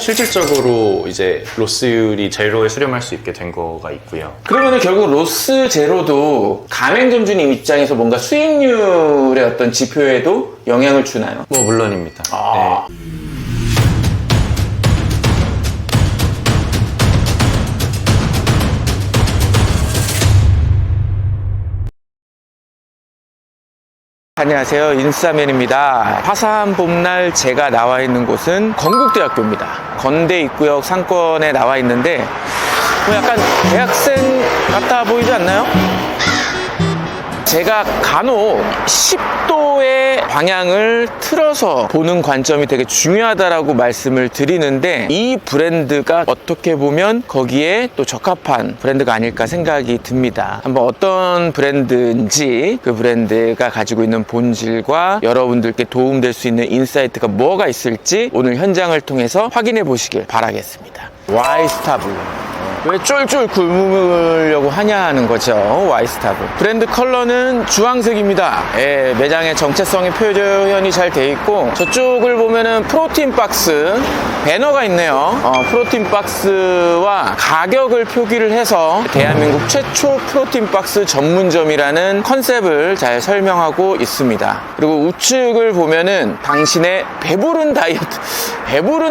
실질적으로 이제 로스율이 제로에 수렴할 수 있게 된 거가 있고요. 그러면은 결국 로스 제로도 가맹점주님 입장에서 뭔가 수익률의 어떤 지표에도 영향을 주나요? 뭐 물론입니다. 아. 네. 안녕하세요, 인싸맨입니다. 화사한 봄날 제가 나와 있는 곳은 건국대학교입니다. 건대 입구역 상권에 나와 있는데 뭐 약간 대학생 같아 보이지 않나요? 제가 간혹 10도의 방향을 틀어서 보는 관점이 되게 중요하다라고 말씀을 드리는데, 이 브랜드가 어떻게 보면 거기에 또 적합한 브랜드가 아닐까 생각이 듭니다. 한번 어떤 브랜드인지, 그 브랜드가 가지고 있는 본질과 여러분들께 도움될 수 있는 인사이트가 뭐가 있을지 오늘 현장을 통해서 확인해 보시길 바라겠습니다. 와이스타블. 왜 쫄쫄 굶으려고 하냐 하는 거죠. 와이스타블. 브랜드 컬러는 주황색입니다. 예, 매장의 정체성이 표현이 잘 돼 있고, 저쪽을 보면은 프로틴 박스 배너가 있네요. 프로틴 박스와 가격을 표기를 해서 대한민국 최초 프로틴 박스 전문점이라는 컨셉을 잘 설명하고 있습니다. 그리고 우측을 보면은 당신의 배부른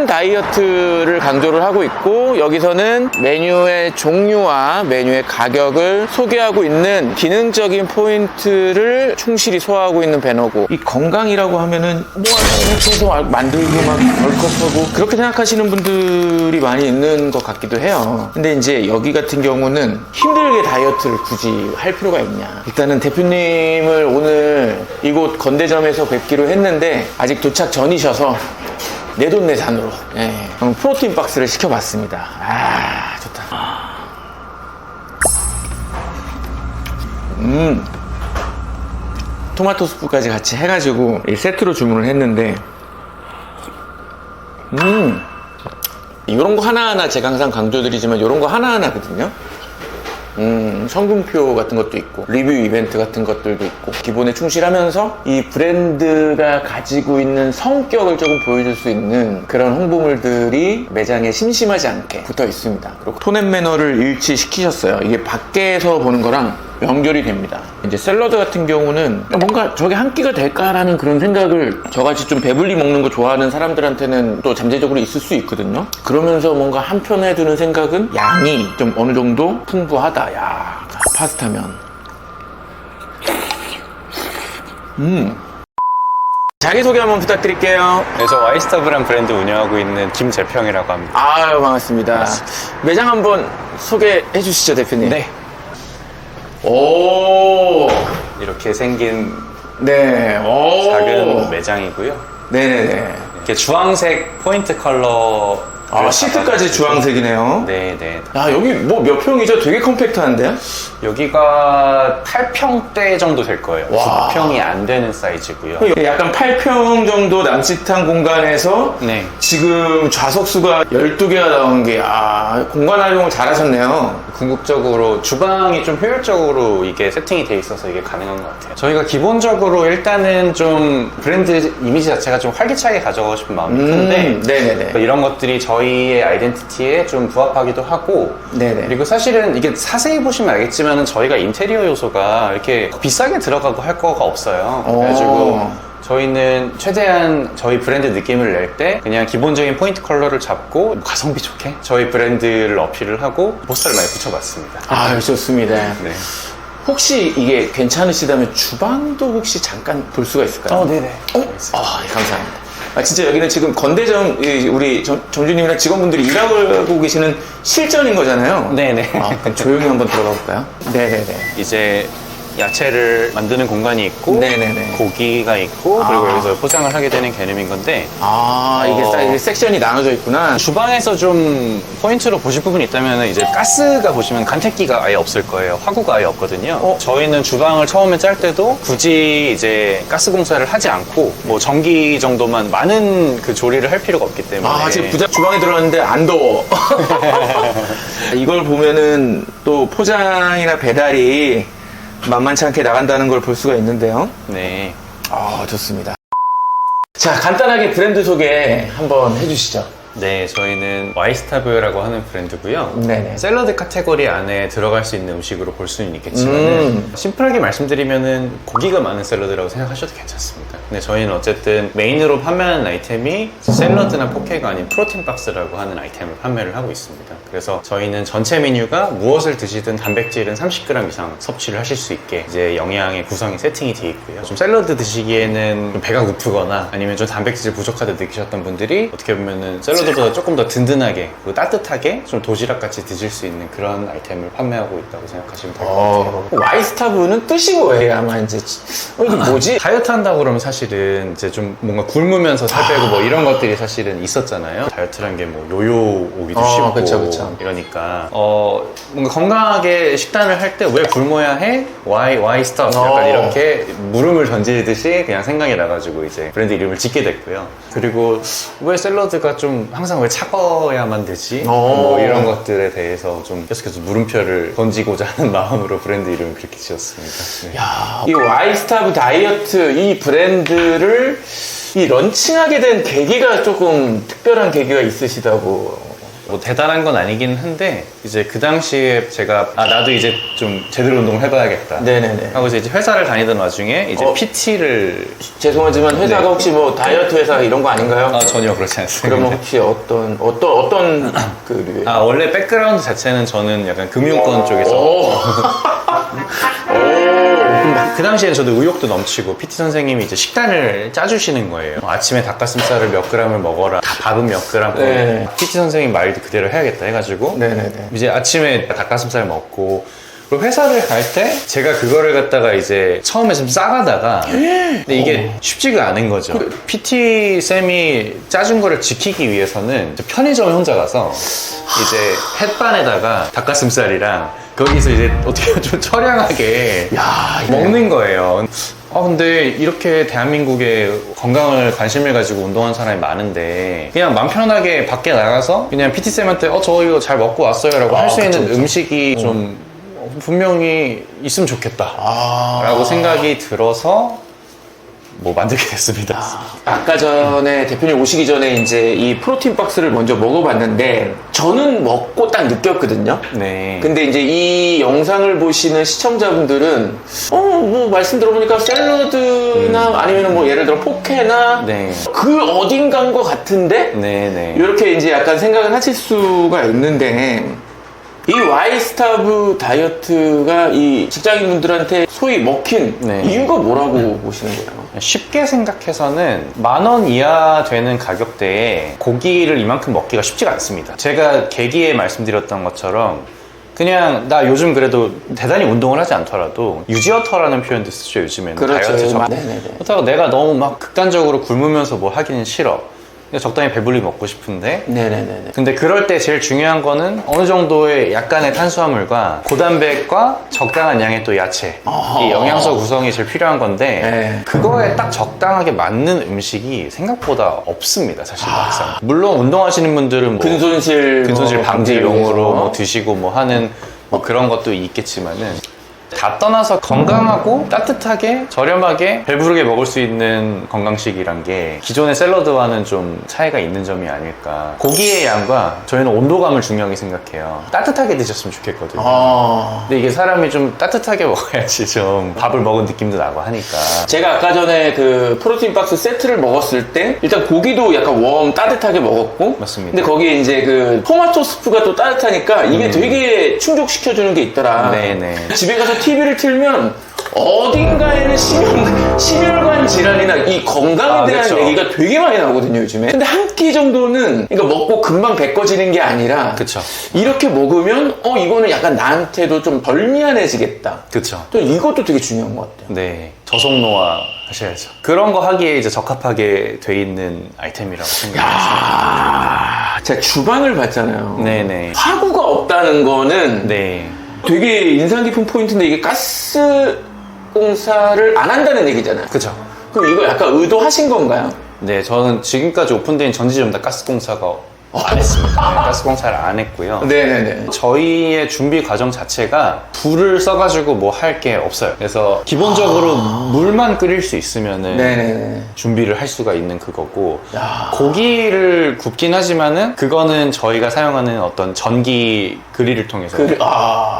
다이어트를 강조를 하고 있고, 여기서는 메뉴의 종류와 메뉴의 가격을 소개하고 있는 기능적인 포인트를 충실히 소화하고 있는 배너고, 이 건강이라고 하면은 뭐 계속 만들고 막 벌컥하고 그렇게 생각하시는 분들이 많이 있는 것 같기도 해요. 근데 이제 여기 같은 경우는 힘들게 다이어트를 굳이 할 필요가 있냐. 일단은 대표님을 오늘 이곳 건대점에서 뵙기로 했는데 아직 도착 전이셔서 내돈내산으로 프로틴 박스를 시켜봤습니다. 아, 좋다. 토마토 스프까지 같이 해가지고 이 세트로 주문을 했는데, 이런 거 하나하나 제가 항상 강조드리지만 이런 거 하나하나거든요. 성분표 같은 것도 있고 리뷰 이벤트 같은 것들도 있고, 기본에 충실하면서 이 브랜드가 가지고 있는 성격을 조금 보여줄 수 있는 그런 홍보물들이 매장에 심심하지 않게 붙어 있습니다. 그리고 톤 앤 매너를 일치시키셨어요. 이게 밖에서 보는 거랑 연결이 됩니다. 이제 샐러드 같은 경우는 뭔가 저게 한 끼가 될까라는 그런 생각을, 저같이 좀 배불리 먹는 거 좋아하는 사람들한테는 또 잠재적으로 있을 수 있거든요. 그러면서 뭔가 한편에 드는 생각은 양이 좀 어느 정도 풍부하다. 야, 파스타면. 자기소개 한번 부탁드릴게요. 네, 저 와이스타블한 브랜드 운영하고 있는 김재평이라고 합니다. 아유, 반갑습니다. 매장 한번 소개해 주시죠, 대표님. 네. 오, 이렇게 생긴 네, 오, 작은 매장이고요. 네네네. 이렇게 주황색 포인트 컬러. 시트까지 주황색이네요. 네네. 아, 여기 뭐 몇 평이죠? 되게 컴팩트한데요? 여기가 8평대 정도 될 거예요. 와. 9평이 안 되는 사이즈고요. 약간 8평 정도 남짓한 공간에서 네. 지금 좌석수가 12개가 나온 게, 공간 활용을 잘 하셨네요. 궁극적으로 주방이 좀 효율적으로 이게 세팅이 돼 있어서 이게 가능한 것 같아요. 저희가 기본적으로 일단은 좀 브랜드 이미지 자체가 좀 활기차게 가져가고 싶은 마음이 큰데, 네네네. 이런 것들이 저희의 아이덴티티에 좀 부합하기도 하고, 네네. 그리고 사실은 이게 자세히 보시면 알겠지만 저희가 인테리어 요소가 이렇게 비싸게 들어가고 할 거가 없어요. 그래가지고 저희는 최대한 저희 브랜드 느낌을 낼 때 그냥 기본적인 포인트 컬러를 잡고 가성비 좋게 저희 브랜드를 어필을 하고 포스터를 많이 붙여봤습니다. 좋습니다. 네. 혹시 이게 괜찮으시다면 주방도 혹시 잠깐 볼 수가 있을까요? 네네. 감사합니다. 진짜 여기는 지금 건대점, 우리 점주님이랑 직원분들이 일하고 계시는 실전인 거잖아요. 네네. 그럼 조용히 한번 들어가 볼까요? 네네네. 이제 야채를 만드는 공간이 있고, 네네네. 고기가 있고, 그리고 여기서 포장을 하게 되는 개념인 건데, 이게 딱 이게 섹션이 나눠져 있구나. 주방에서 좀 포인트로 보실 부분이 있다면 이제 가스가 보시면 간택기가 아예 없을 거예요. 화구가 아예 없거든요. 저희는 주방을 처음에 짤 때도 굳이 이제 가스 공사를 하지 않고 뭐 전기 정도만 많은 그 조리를 할 필요가 없기 때문에. 지금 주방에 들어갔는데 안 더워. 이걸 보면은 또 포장이나 배달이 만만치 않게 나간다는 걸 볼 수가 있는데요. 네. 좋습니다. 자, 간단하게 브랜드 소개 한번 해주시죠. 네, 저희는 와이스타브라고 하는 브랜드고요. 네네. 샐러드 카테고리 안에 들어갈 수 있는 음식으로 볼 수는 있겠지만 심플하게 말씀드리면은 고기가 많은 샐러드라고 생각하셔도 괜찮습니다. 근데 저희는 어쨌든 메인으로 판매하는 아이템이 샐러드나 포케가 아닌 프로틴 박스라고 하는 아이템을 판매를 하고 있습니다. 그래서 저희는 전체 메뉴가 무엇을 드시든 단백질은 30g 이상 섭취를 하실 수 있게 이제 영양의 구성이 세팅이 되어 있고요. 좀 샐러드 드시기에는 좀 배가 고프거나 아니면 좀 단백질 부족하다 느끼셨던 분들이 어떻게 보면은 샐러드보다 조금 더 든든하게 그리고 따뜻하게 좀 도시락 같이 드실 수 있는 그런 아이템을 판매하고 있다고 생각하시면 될 것 같아요. 와이스타브는 뜻이 뭐예요? 아마 이제 이게 뭐지? 다이어트 한다고 그러면 사실은 이제 좀 뭔가 굶으면서 살 빼고 뭐 이런 것들이 사실은 있었잖아요. 다이어트란 게 뭐 요요 오기도 쉽고 그쵸. 이러니까 뭔가 건강하게 식단을 할 때 왜 굶어야 해? Why stop? 약간 이렇게 물음을 던지듯이 그냥 생각이 나가지고 이제 브랜드 이름을 짓게 됐고요. 그리고 왜 샐러드가 좀 항상 왜 차가워야만 되지? 뭐 이런 것들에 대해서 좀 계속해서 물음표를 던지고자 하는 마음으로 브랜드 이름을 그렇게 지었습니다. 네. 야, 이 와이스타브 다이어트 이 브랜드를 이 런칭하게 된 계기가 조금 특별한 계기가 있으시다고. 뭐 대단한 건 아니긴 한데 이제 그 당시에 제가 나도 이제 좀 제대로 운동을 해봐야겠다 네네네. 하고 이제 회사를 다니던 와중에 이제 PT를 죄송하지만 회사가 네. 혹시 뭐 다이어트 회사 이런 거 아닌가요? 전혀 그렇지 않습니다. 그러면 혹시 어떤 그 류예요? 원래 백그라운드 자체는 저는 약간 금융권 쪽에서 그 당시엔 저도 의욕도 넘치고 PT 선생님이 이제 식단을 짜주시는 거예요. 아침에 닭가슴살을 몇 그램을 먹어라, 밥은 몇 그램. 네. PT 선생님 말도 그대로 해야겠다 해가지고 네네네. 이제 아침에 닭가슴살 먹고 그리고 회사를 갈 때 제가 그거를 갖다가 이제 처음에 좀 싸가다가 근데 이게 쉽지가 않은 거죠. PT 쌤이 짜준 거를 지키기 위해서는 이제 편의점에 혼자 가서 이제 햇반에다가 닭가슴살이랑 거기서 이제 어떻게 좀 처량하게 먹는 거예요. 근데 이렇게 대한민국에 건강을 관심을 가지고 운동하는 사람이 많은데 그냥 맘 편하게 밖에 나가서 그냥 PT쌤한테 저 이거 잘 먹고 왔어요 라고 할 수 있는 음식이 좀 분명히 있으면 좋겠다 라고 생각이 들어서 뭐 만들게 됐습니다. 아까 전에 대표님 오시기 전에 이제 이 프로틴 박스를 먼저 먹어봤는데 저는 먹고 딱 느꼈거든요. 네. 근데 이제 이 영상을 보시는 시청자분들은 뭐 말씀 들어보니까 샐러드나 아니면 뭐 예를 들어 포케나 네. 그 어딘가인 것 같은데 네네. 이렇게 이제 약간 생각을 하실 수가 있는데 이 와이스타브 다이어트가 이 직장인분들한테 소위 먹힌 네. 이유가 뭐라고 보시는 거예요? 쉽게 생각해서는 10,000원 이하 되는 가격대에 고기를 이만큼 먹기가 쉽지가 않습니다. 제가 계기에 말씀드렸던 것처럼 그냥 나 요즘 그래도 대단히 운동을 하지 않더라도 유지어터라는 표현도 쓰죠 요즘에는. 그렇죠. 다이어트죠. 네네네. 그렇다고 내가 너무 막 극단적으로 굶으면서 뭐 하기는 싫어. 그냥 적당히 배불리 먹고 싶은데 네네네. 근데 그럴 때 제일 중요한 거는 어느 정도의 약간의 탄수화물과 고단백과 적당한 양의 또 야채 이 영양소 구성이 제일 필요한 건데 네. 그거에 딱 적당하게 맞는 음식이 생각보다 없습니다 사실 막상. 물론 운동하시는 분들은 뭐 근손실 방지용으로 뭐 드시고 뭐 하는 뭐 그런 것도 있겠지만은 다 떠나서 건강하고 따뜻하게 저렴하게 배부르게 먹을 수 있는 건강식이란 게 기존의 샐러드와는 좀 차이가 있는 점이 아닐까. 고기의 양과 저희는 온도감을 중요하게 생각해요. 따뜻하게 드셨으면 좋겠거든요. 근데 이게 사람이 좀 따뜻하게 먹어야지 좀 밥을 먹은 느낌도 나고 하니까. 제가 아까 전에 그 프로틴 박스 세트를 먹었을 때 일단 고기도 약간 따뜻하게 먹었고 맞습니다. 근데 거기에 이제 그 토마토 스프가 또 따뜻하니까 이게 되게 충족시켜주는 게 있더라. 네네. 집에 가서 TV를 틀면 어딘가에는 심혈관 질환이나 이 건강에 대한 그쵸. 얘기가 되게 많이 나오거든요 요즘에. 근데 한 끼 정도는 그러니까 먹고 금방 배꺼지는 게 아니라 그쵸. 이렇게 먹으면 이거는 약간 나한테도 좀 덜 미안해지겠다. 그쵸. 또 이것도 되게 중요한 것 같아요. 네. 저속노화 하셔야죠. 그런 거 하기에 이제 적합하게 돼 있는 아이템이라고 생각합니다. 제가 주방을 봤잖아요. 네네. 화구가 없다는 거는 네. 되게 인상 깊은 포인트인데 이게 가스 공사를 안 한다는 얘기잖아요. 그쵸. 그럼 이거 약간 의도하신 건가요? 네, 저는 지금까지 오픈된 전지점 다 가스공사가 안 했습니다. 네, 가스공사를 안 했고요. 네네네. 저희의 준비 과정 자체가 불을 써가지고 뭐 할 게 없어요. 그래서 기본적으로 물만 끓일 수 있으면은 네네네. 준비를 할 수가 있는 그거고, 야. 고기를 굽긴 하지만은 그거는 저희가 사용하는 어떤 전기 그릴을 통해서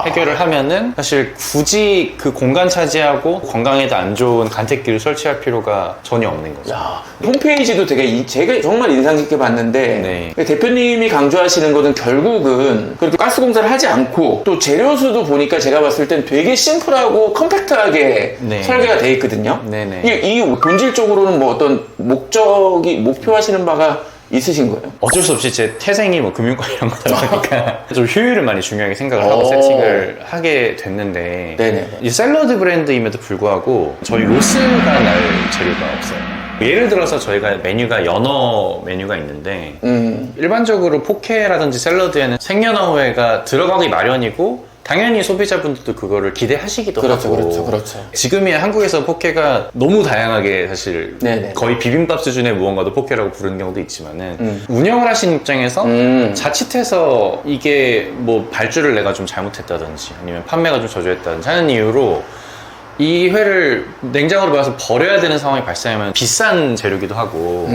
해결을 하면은 사실 굳이 그 공간 차지하고 건강에도 안 좋은 간택기를 설치할 필요가 전혀 없는 거죠. 야, 홈페이지도 되게 제가 정말 인상 깊게 봤는데 네. 대표님이 강조하시는 것은 결국은 그렇게 가스공사를 하지 않고 또 재료수도 보니까 제가 봤을 땐 되게 심플하고 컴팩트하게 네. 설계가 돼 있거든요. 네네. 이 본질적으로는 뭐 어떤 목표하시는 바가 있으신 거예요? 어쩔 수 없이 제 태생이 뭐 금융과 이런 거다 보니까 좀 효율을 많이 중요하게 생각을 하고 오. 세팅을 하게 됐는데, 네네. 이 샐러드 브랜드임에도 불구하고 저희 로스가 날 재료가 없어요. 예를 들어서 저희가 메뉴가 연어 메뉴가 있는데 일반적으로 포케라든지 샐러드에는 생연어회가 들어가기 마련이고 당연히 소비자분들도 그거를 기대하시기도 그렇죠, 하고. 그렇죠. 지금의 한국에서 포케가 너무 다양하게 사실 네네. 거의 비빔밥 수준의 무언가도 포케라고 부르는 경우도 있지만은 운영을 하신 입장에서 자칫해서 이게 뭐 발주를 내가 좀 잘못했다든지 아니면 판매가 좀 저조했다든지 하는 이유로 이 회를 냉장고로 봐서 버려야 되는 상황이 발생하면 비싼 재료기도 하고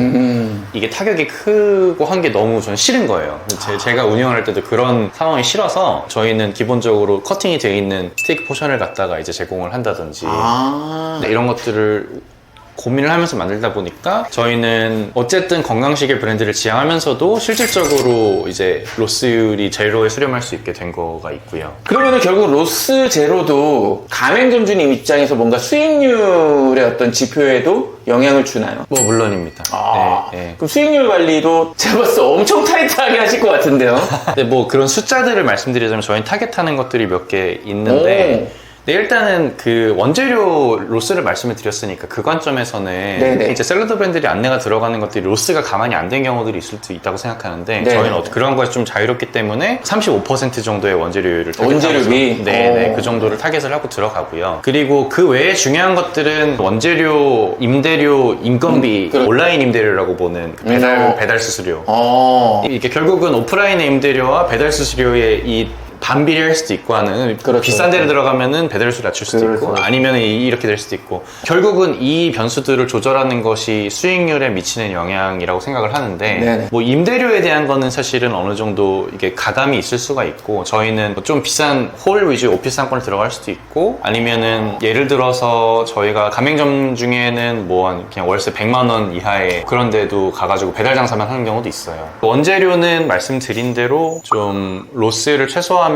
이게 타격이 크고 한 게 너무 저는 싫은 거예요. 제가 운영을 할 때도 그런 상황이 싫어서 저희는 기본적으로 커팅이 되어 있는 스테이크 포션을 갖다가 이제 제공을 한다든지 네, 이런 것들을 고민을 하면서 만들다 보니까 저희는 어쨌든 건강식의 브랜드를 지향하면서도 실질적으로 이제 로스율이 제로에 수렴할 수 있게 된 거가 있고요. 그러면은 결국 로스 제로도 가맹점주님 입장에서 뭔가 수익률의 어떤 지표에도 영향을 주나요? 뭐 물론입니다. 네, 네. 그럼 수익률 관리도 제가 봤을 때 엄청 타이트하게 하실 것 같은데요? 근데 뭐 그런 숫자들을 말씀드리자면 저희는 타겟하는 것들이 몇 개 있는데 네, 일단은 그 원재료 로스를 말씀을 드렸으니까 그 관점에서는 네네. 이제 샐러드 브랜드들이 안내가 들어가는 것들이 로스가 가만히 안 된 경우들이 있을 수 있다고 생각하는데 네네. 저희는 그런 거에 좀 자유롭기 때문에 35% 정도의 원재료율을 원재료비? 네네, 그 정도를 타겟을 하고 들어가고요. 그리고 그 외에 중요한 것들은 원재료, 임대료, 인건비, 온라인 임대료라고 보는 그 배달 수수료. 이게 결국은 오프라인의 임대료와 배달 수수료의 이 반비례할 수도 있고 하는 비싼 데를 들어가면은 배달수 낮출 수도 있고 아니면 이렇게 될 수도 있고 결국은 이 변수들을 조절하는 것이 수익률에 미치는 영향이라고 생각을 하는데 네네. 뭐 임대료에 대한 거는 사실은 어느 정도 이게 가감이 있을 수가 있고 저희는 좀 비싼 홀 위주 오피스 상권을 들어갈 수도 있고 아니면은 예를 들어서 저희가 가맹점 중에는 뭐 그냥 월세 100만 원 이하의 그런 데도 가가지고 배달 장사만 하는 경우도 있어요. 원재료는 말씀드린 대로 좀 로스를 최소화하면서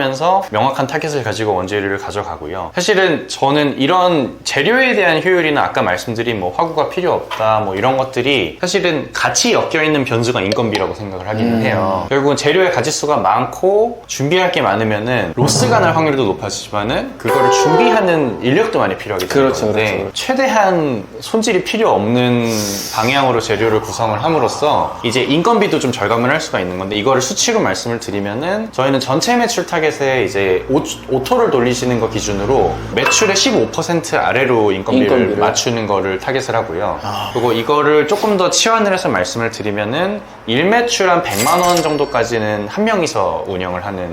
명확한 타겟을 가지고 원재료를 가져가고요. 사실은 저는 이런 재료에 대한 효율이나 아까 말씀드린 뭐 화구가 필요 없다 뭐 이런 것들이 사실은 같이 엮여있는 변수가 인건비라고 생각을 하기는 해요. 결국은 재료의 가짓수가 많고 준비할 게 많으면은 로스가 날 확률도 높아지지만은 그거를 준비하는 인력도 많이 필요하기 때문에 그렇죠. 최대한 손질이 필요 없는 방향으로 재료를 구성을 함으로써 이제 인건비도 좀 절감을 할 수가 있는 건데 이거를 수치로 말씀을 드리면은 저희는 전체 매출 타겟에 이제 오토를 돌리시는 거 기준으로 매출의 15% 아래로 인건비를 맞추는 거를 타겟을 하고요. 그리고 이거를 조금 더 치환을 해서 말씀을 드리면은 일매출 한 100만 원 정도까지는 한 명이서 운영을 하는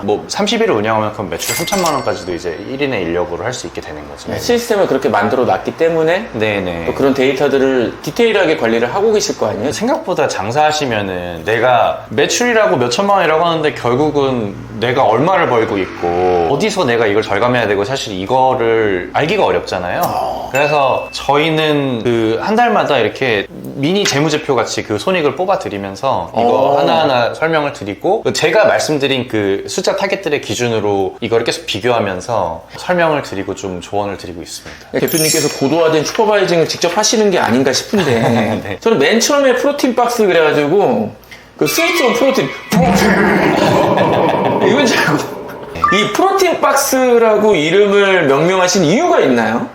뭐 30일을 운영하면 그럼 매출 3천만 원까지도 이제 1인의 인력으로 할 수 있게 되는 거죠. 시스템을 그렇게 만들어 놨기 때문에 네네. 또 그런 데이터들을 디테일하게 관리를 하고 계실 거 아니에요? 생각보다 장사하시면은 내가 매출이라고 몇 천만 원이라고 하는데 결국은 내가 얼마를 벌고 있고 어디서 내가 이걸 절감해야 되고 사실 이거를 알기가 어렵잖아요. 그래서 저희는 그 한 달마다 이렇게 미니 재무제표 같이 그 손익을 뽑아 드리면서 이거 하나하나 설명을 드리고 제가 말씀드린 그 숫자 타겟들의 기준으로 이거를 계속 비교하면서 설명을 드리고 좀 조언을 드리고 있습니다. 대표님께서 고도화된 슈퍼바이징을 직접 하시는 게 아닌가 싶은데 네. 저는 맨 처음에 프로틴 박스 그래가지고 그 스위트온 프로틴 이건 줄 알고 이 프로틴 박스라고 이름을 명명하신 이유가 있나요?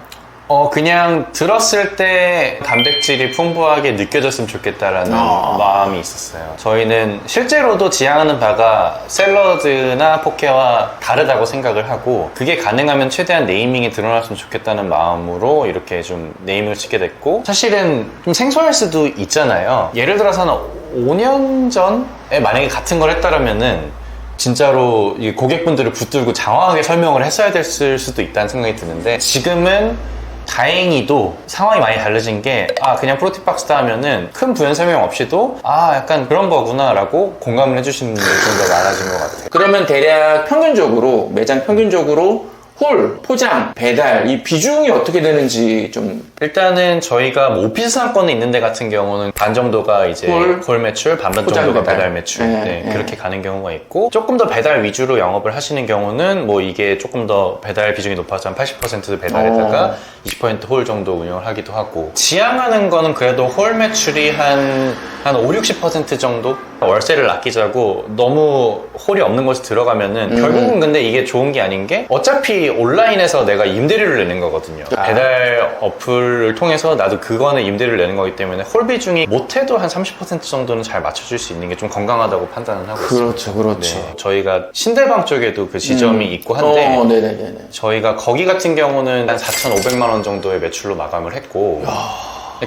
그냥 들었을 때 단백질이 풍부하게 느껴졌으면 좋겠다라는 마음이 있었어요. 저희는 실제로도 지향하는 바가 샐러드나 포케와 다르다고 생각을 하고 그게 가능하면 최대한 네이밍이 드러났으면 좋겠다는 마음으로 이렇게 좀 네임을 짓게 됐고 사실은 좀 생소할 수도 있잖아요. 예를 들어서 한 5년 전 만약에 같은 걸 했다라면은 진짜로 이 고객분들을 붙들고 장황하게 설명을 했어야 됐을 수도 있다는 생각이 드는데, 지금은 다행히도 상황이 많이 달라진 게, 그냥 프로티박스다 하면은 큰 부연 설명 없이도 약간 그런 거구나 라고 공감을 해주시는 분들이 좀 더 많아진 것 같아요. 그러면 대략 평균적으로, 매장 평균적으로 홀, 포장, 배달 이 비중이 어떻게 되는지 좀. 일단은 저희가 뭐 오피스 상권에 있는 데 같은 경우는 반 정도가 이제 홀 매출, 반반 포장 정도가 배달. 배달 매출. 그렇게 가는 경우가 있고, 조금 더 배달 위주로 영업을 하시는 경우는 뭐 이게 조금 더 배달 비중이 높아서 한 80% 배달에다가 20%홀 정도 운영을 하기도 하고, 지향하는 거는 그래도 홀 매출이 한 5, 60% 정도? 월세를 아끼자고 너무 홀이 없는 곳에 들어가면은 결국은 근데 이게 좋은 게 아닌 게, 어차피 온라인에서 내가 임대료를 내는 거거든요. 배달 어플을 통해서 나도 그거는 임대료를 내는 거기 때문에 홀 비중이 못해도 한 30% 정도는 잘 맞춰줄 수 있는 게 좀 건강하다고 판단을 하고 있습니다. 그렇죠. 저희가 신대방 쪽에도 그 지점이 있고 한데, 네네네. 저희가 거기 같은 경우는 한 4,500만 원 정도의 매출로 마감을 했고,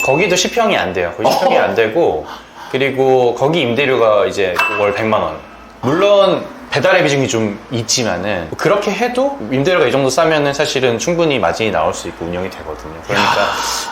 거기도 10평이 안 돼요. 거의 10평이 안 되고, 그리고 거기 임대료가 이제 월 100만 원. 물론 배달의 비중이 좀 있지만은 그렇게 해도 임대료가 이 정도 싸면은 사실은 충분히 마진이 나올 수 있고 운영이 되거든요. 그러니까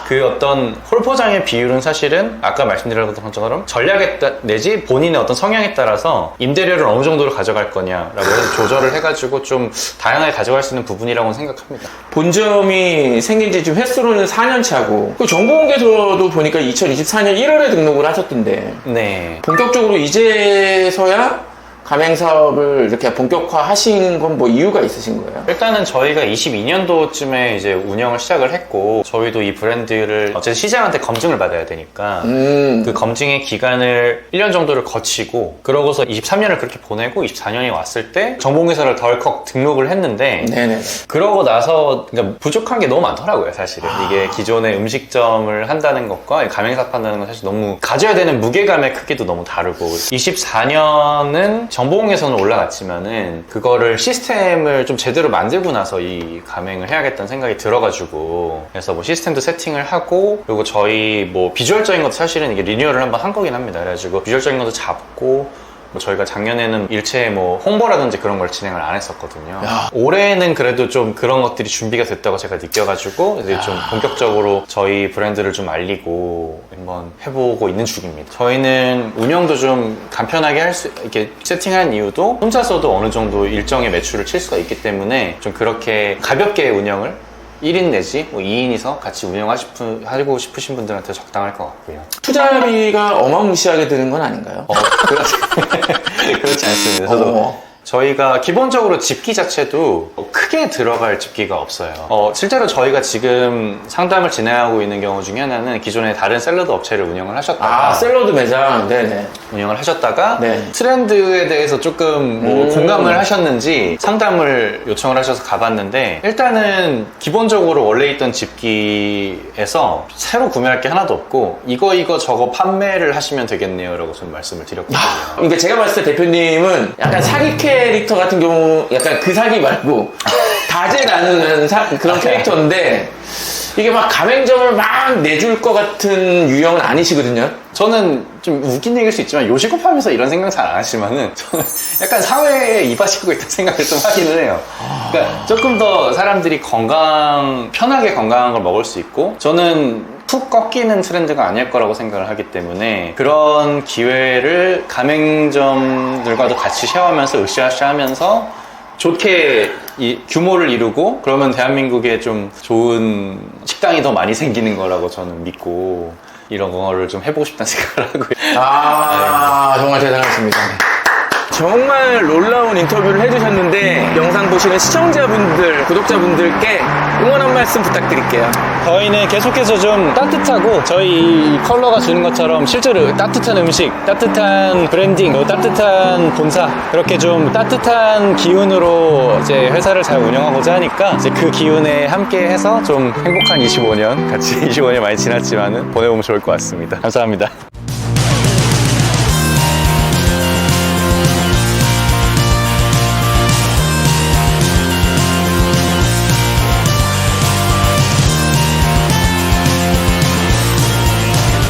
그 어떤 홀포장의 비율은 사실은 아까 말씀드렸던 것처럼 전략에 내지 본인의 어떤 성향에 따라서 임대료를 어느 정도로 가져갈 거냐라고 해서 조절을 해가지고 좀 다양하게 가져갈 수 있는 부분이라고 생각합니다. 본점이 생긴 지 지금 횟수로는 4년 차고, 그 정보공개서도 보니까 2024년 1월에 등록을 하셨던데, 네. 본격적으로 이제서야 가맹 사업을 이렇게 본격화 하신 건 뭐 이유가 있으신 거예요? 일단은 저희가 22년도쯤에 이제 운영을 시작을 했고, 저희도 이 브랜드를 어쨌든 시장한테 검증을 받아야 되니까 그 검증의 기간을 1년 정도를 거치고, 그러고서 23년을 그렇게 보내고 24년이 왔을 때 정보공개서를 덜컥 등록을 했는데, 네네. 그러고 나서 그러니까 부족한 게 너무 많더라고요, 사실은. 이게 기존의 음식점을 한다는 것과 가맹사업 한다는 건 사실 너무 가져야 되는 무게감의 크기도 너무 다르고, 24년은 정보공개서는 올라갔지만은 그거를 시스템을 좀 제대로 만들고 나서 이 가맹을 해야겠다는 생각이 들어가지고, 그래서 뭐 시스템도 세팅을 하고, 그리고 저희 뭐 비주얼적인 것도 사실은 이게 리뉴얼을 한번 한 거긴 합니다. 그래가지고 비주얼적인 것도 잡고, 뭐 저희가 작년에는 일체 뭐 홍보라든지 그런 걸 진행을 안 했었거든요. 올해는 그래도 좀 그런 것들이 준비가 됐다고 제가 느껴가지고 이제 좀 본격적으로 저희 브랜드를 좀 알리고 한번 해보고 있는 중입니다. 저희는 운영도 좀 간편하게 이렇게 세팅한 이유도 혼자서도 어느 정도 일정의 매출을 칠 수가 있기 때문에 좀 그렇게 가볍게 운영을 1인 내지 뭐 2인이서 같이 운영하고 싶으신 분들한테 적당할 것 같고요. 투자비가 어마무시하게 드는 건 아닌가요? 그렇지 않습니다. 저도 저희가 기본적으로 집기 자체도 크게 들어갈 집기가 없어요. 실제로 저희가 지금 상담을 진행하고 있는 경우 중에 하나는 기존에 다른 샐러드 업체를 운영을 하셨다가 샐러드 매장. 네네. 운영을 하셨다가 네. 트렌드에 대해서 조금 뭐 공감을 하셨는지 상담을 요청을 하셔서 가봤는데, 일단은 기본적으로 원래 있던 집기에서 새로 구매할 게 하나도 없고 이거 저거 판매를 하시면 되겠네요 라고 저는 말씀을 드렸거든요. 그러니까 제가 봤을 때 대표님은 약간 사기 캐릭터 같은 경우, 약간 그 사기 말고 다재 나누는 그런 캐릭터인데, 이게 막 가맹점을 막 내줄 것 같은 유형은 아니시거든요. 저는 좀 웃긴 얘기일 수 있지만 요식업하면서 이런 생각 잘 안 하시지만은 저는 약간 사회에 이바지하고 있다는 생각을 좀 하기는 해요. 그러니까 조금 더 사람들이 편하게 건강한 걸 먹을 수 있고, 저는 푹 꺾이는 트렌드가 아닐 거라고 생각을 하기 때문에 그런 기회를 가맹점들과도 같이 쉐어하면서 으쌰으쌰하면서 좋게 규모를 이루고, 그러면 대한민국에 좀 좋은 식당이 더 많이 생기는 거라고 저는 믿고 이런 거를 좀 해보고 싶다는 생각을 하고요. 정말 대단하십니다. 정말 놀라운 인터뷰를 해주셨는데, 영상 보시는 시청자분들, 구독자분들께 응원 한 말씀 부탁드릴게요. 저희는 계속해서 좀 따뜻하고, 저희 이 컬러가 주는 것처럼 실제로 따뜻한 음식, 따뜻한 브랜딩, 따뜻한 본사, 그렇게 좀 따뜻한 기운으로 이제 회사를 잘 운영하고자 하니까 이제 그 기운에 함께 해서 좀 행복한 25년, 같이 25년 많이 지났지만은 보내보면 좋을 것 같습니다. 감사합니다.